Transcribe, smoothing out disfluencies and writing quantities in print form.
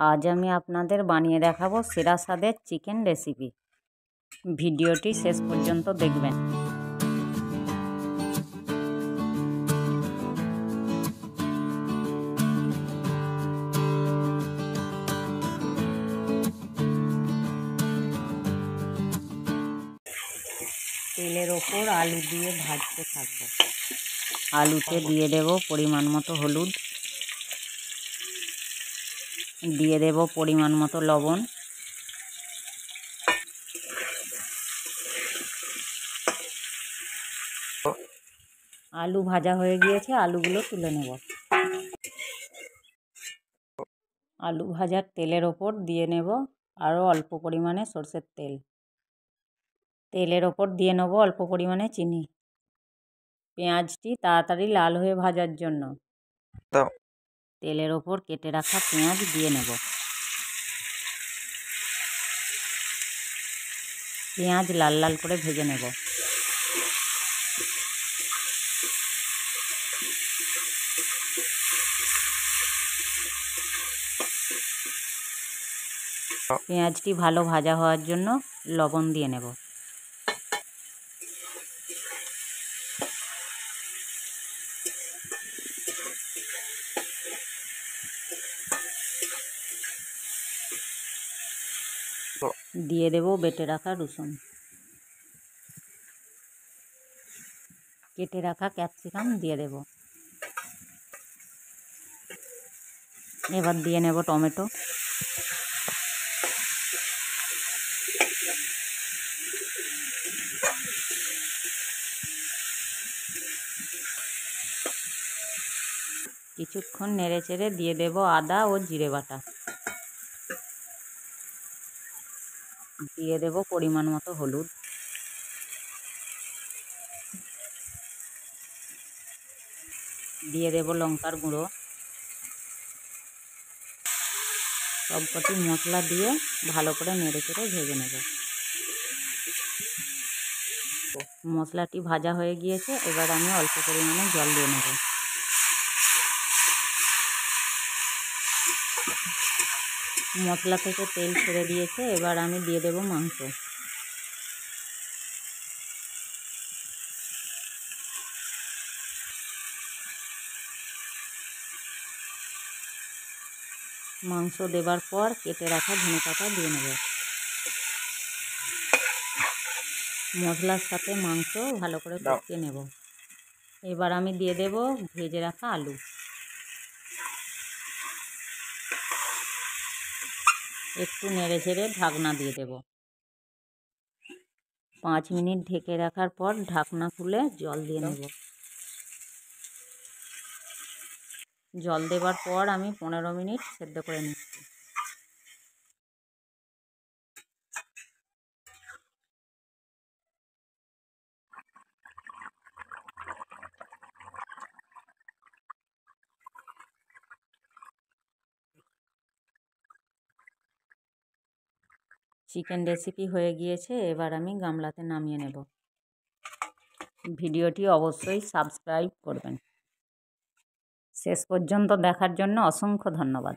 আজ আমি আপনাদের বানিয়ে দেখাবো সেরা স্বাদের চিকেন রেসিপি। ভিডিওটি শেষ পর্যন্ত দেখবেন। তেলের ওপর আলু দিয়ে ভাজতে থাকবো। আলুতে দিয়ে দেব পরিমাণ মতো হলুদ, দিয়ে দেব পরিমাণ মতো লবণ, আলু ভাজা হয়ে গিয়েছে, আলুগুলো তুলে নেব। আলু ভাজার তেলের ওপর দিয়ে নেব আরও অল্প পরিমাণে সরষের তেল। তেলের ওপর দিয়ে নেব অল্প পরিমাণে চিনি। পেঁয়াজটি তাড়াতাড়ি লাল হয়ে ভাজার জন্য তেলের ওপর কেটে রাখা পেঁয়াজ দিয়ে নেব। পেঁয়াজ লাল লাল করে ভেজে নেব। পেঁয়াজটি ভালো ভাজা হওয়ার জন্য লবণ দিয়ে নেব। দিয়ে দেব বেটে রাখা রসুন, কেটে রাখা ক্যাপসিকাম দিয়ে দেব। এবার দিয়ে নেব টমেটো, কিছুক্ষণ নেড়ে চেড়ে দিয়ে দেব আদা ও জিরে বাটা, দিয়ে দেব পরিমাণ মতো হলুদ, দিয়ে দেব লঙ্কার গুঁড়ো। সবকটি মশলা দিয়ে ভালো করে নেড়ে চেড়ে ভেজে নেব। মশলাটি ভাজা হয়ে গিয়েছে, এবার আমি অল্প পরিমাণে জল দিয়ে নেব। মশলা থেকে তেল ছেড়ে দিয়েছে, এবার আমি দিয়ে দেব মাংস। মাংস দেবার পর কেটে রাখা ধনেপাতা দিয়ে নেব। মশলার সাথে মাংস ভালো করে কষিয়ে নেব। এবার আমি দিয়ে দেব ভেজে রাখা আলু। একটু নেড়ে ছেড়ে ঢাকনা দিয়ে দেব। 5 মিনিট ঢেকে রাখার পর ঢাকনা খুলে জল দিয়ে নেব। জল দেবার পর আমি 15 মিনিট সেদ্ধ করে নিচ্ছি। চিকেন রেসিপি হয়ে গিয়েছে, এবার আমি গামলাতে নামিয়ে নেব। ভিডিওটি অবশ্যই সাবস্ক্রাইব করবেন। শেষ পর্যন্ত দেখার জন্য অসংখ্য ধন্যবাদ।